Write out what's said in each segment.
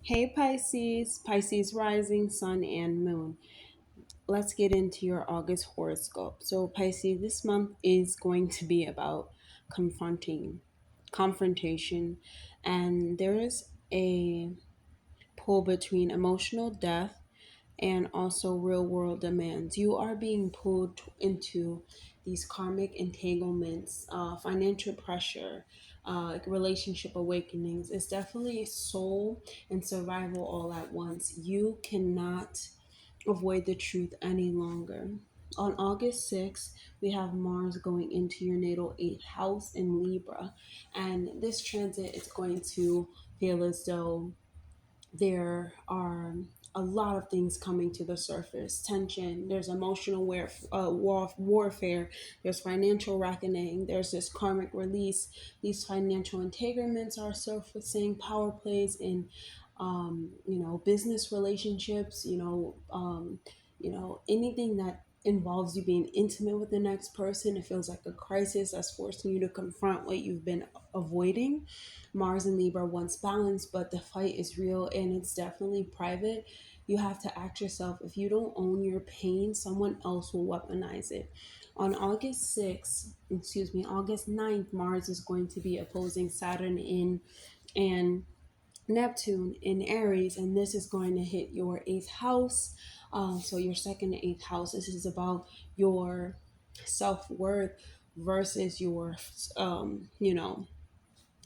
Hey Pisces, Pisces rising, sun, and moon. Let's get into your August horoscope. So, Pisces, this month is going to be about confrontation, and there is a pull between emotional depth and also real world demands. You are being pulled into these karmic entanglements, financial pressure, relationship awakenings. It's definitely soul and survival all at once. You cannot avoid the truth any longer. On August 6th, we have Mars going into your natal 8th house in Libra. And this transit is going to feel as though there are a lot of things coming to the surface. Tension, there's emotional warfare, there's financial reckoning, there's this karmic release. These financial entanglements are surfacing, power plays in business relationships, anything that involves you being intimate with the next person. It feels like a crisis that's forcing you to confront what you've been avoiding. Mars and Libra once balanced, but the fight is real and it's definitely private. You have to ask yourself, if you don't own your pain, someone else will weaponize it. On August 9th, Mars is going to be opposing Saturn in and Neptune in Aries, and this is going to hit your eighth house. So your second and eighth house. This is about your self worth versus your,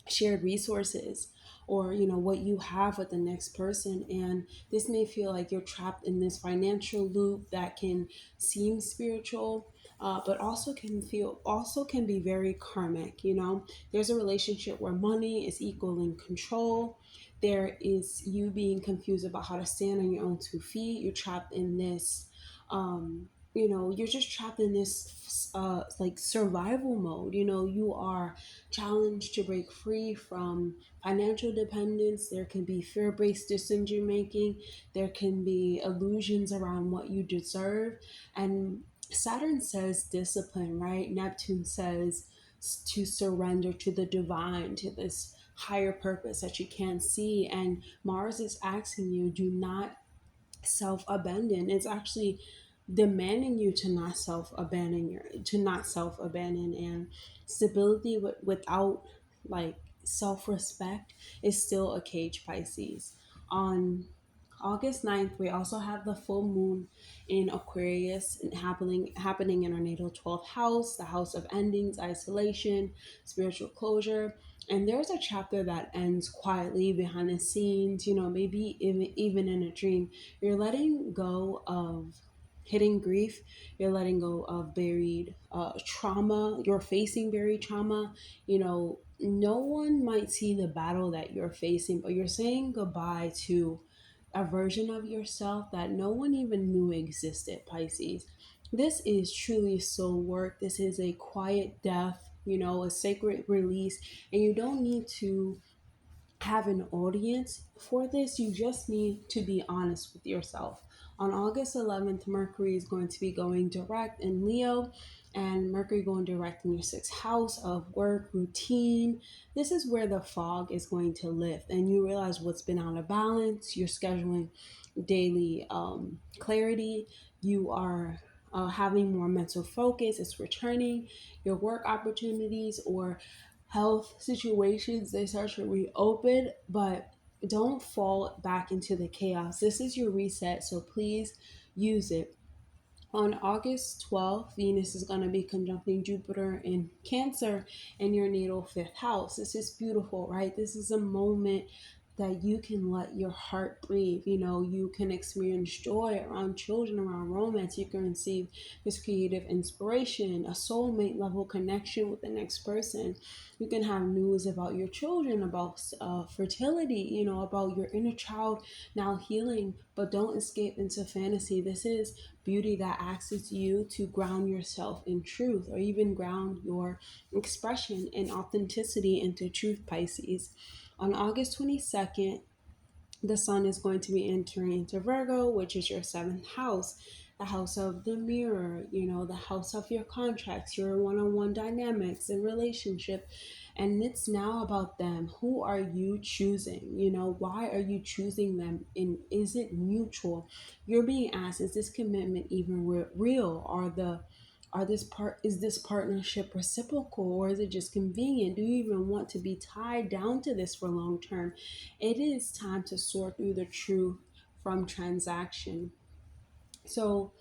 shared resources, or what you have with the next person. And this may feel like you're trapped in this financial loop that can seem spiritual, but also can be very karmic. There's a relationship where money is equaling control. There is you being confused about how to stand on your own 2 feet. You're trapped in this, you're just trapped in this like survival mode. You are challenged to break free from financial dependence. There can be fear-based decision making. There can be illusions around what you deserve. And Saturn says discipline, right? Neptune says to surrender to the divine, to this higher purpose that you can't see. And Mars is asking you, do not self-abandon. It's actually demanding you to not self-abandon. And stability without like self-respect is still a cage, Pisces. On August 9th, we also have the full moon in Aquarius and happening in our natal 12th house, the house of endings, isolation, spiritual closure. And there's a chapter that ends quietly behind the scenes, maybe even in a dream. You're letting go of hidden grief. You're letting go of buried trauma. You're facing buried trauma. No one might see the battle that you're facing, but you're saying goodbye to a version of yourself that no one even knew existed, Pisces. This is truly soul work. This is a quiet death, a sacred release, and you don't need to have an audience for this. You just need to be honest with yourself. On August 11th, Mercury is going to be going direct in Leo, and Mercury going direct in your sixth house of work, routine. This is where the fog is going to lift, and you realize what's been out of balance. You're scheduling daily clarity. You are having more mental focus. It's returning. Your work opportunities or health situations, they start to reopen, but don't fall back into the chaos. This is your reset, so please use it. On August 12th, Venus is going to be conjuncting Jupiter in Cancer in your natal fifth house. This is beautiful, right? This is a moment that you can let your heart breathe. You can experience joy around children, around romance. You can receive this creative inspiration, a soulmate level connection with the next person. You can have news about your children, about fertility, about your inner child now healing, but don't escape into fantasy. This is beauty that asks you to ground yourself in truth, or even ground your expression and authenticity into truth, Pisces. On August 22nd, the sun is going to be entering into Virgo, which is your seventh house, the house of the mirror, the house of your contracts, your one-on-one dynamics and relationship. and it's now about them. Who are you choosing? You know, why are you choosing them? And is it mutual? You're being asked, is this commitment even real? Is this partnership reciprocal, or is it just convenient? Do you even want to be tied down to this for long term? It is time to sort through the truth from transaction. So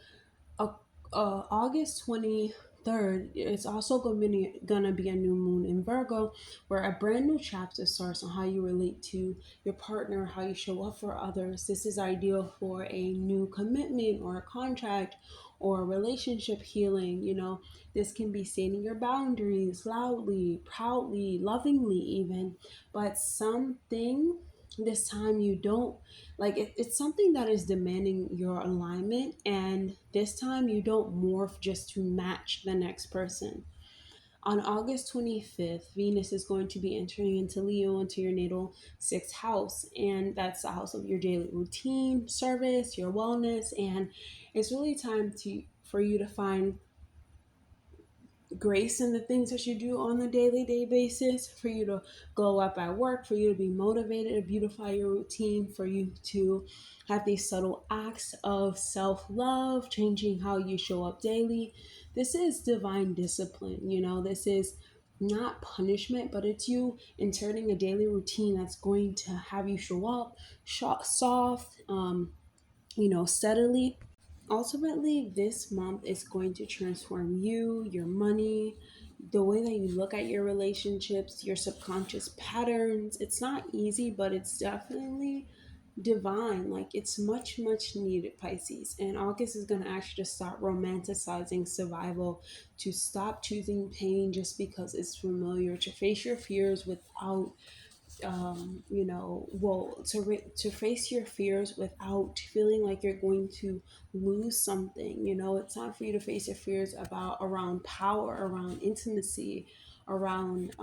uh, August 23rd, it's also gonna be a new moon in Virgo, where a brand new chapter starts on how you relate to your partner, how you show up for others. This is ideal for a new commitment or a contract or a relationship healing. You know, this can be stating your boundaries loudly, proudly, lovingly, even, but something this time you don't like it's something that is demanding your alignment, and this time you don't morph just to match the next person. On August 25th, Venus is going to be entering into Leo, into your natal sixth house, and that's the house of your daily routine, service, your wellness, and it's really time to for you to find grace in the things that you do on the daily day basis, for you to glow up at work, for you to be motivated to beautify your routine, for you to have these subtle acts of self-love, changing how you show up daily. This is divine discipline, you know, this is not punishment, but it's you inserting a daily routine that's going to have you show up soft, steadily. Ultimately, this month is going to transform you, your money, the way that you look at your relationships, your subconscious patterns. It's not easy, but it's definitely divine. Like, it's much, much needed, Pisces. And August is going to actually just start romanticizing survival, to stop choosing pain just because it's familiar, to face your fears without to face your fears without feeling like you're going to lose something. You know, it's time for you to face your fears about around power, around intimacy, around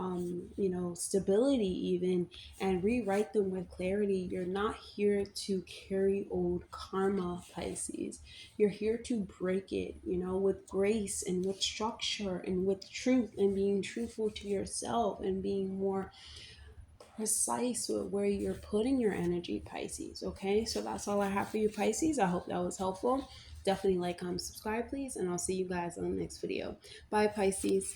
stability even, and rewrite them with clarity. You're not here to carry old karma, Pisces. You're here to break it, you know, with grace and with structure and with truth, and being truthful to yourself, and being more precise with where you're putting your energy, Pisces. Okay, so that's all I have for you, Pisces. I hope that was helpful. Definitely like, comment, subscribe, please, and I'll see you guys on the next video. Bye, Pisces.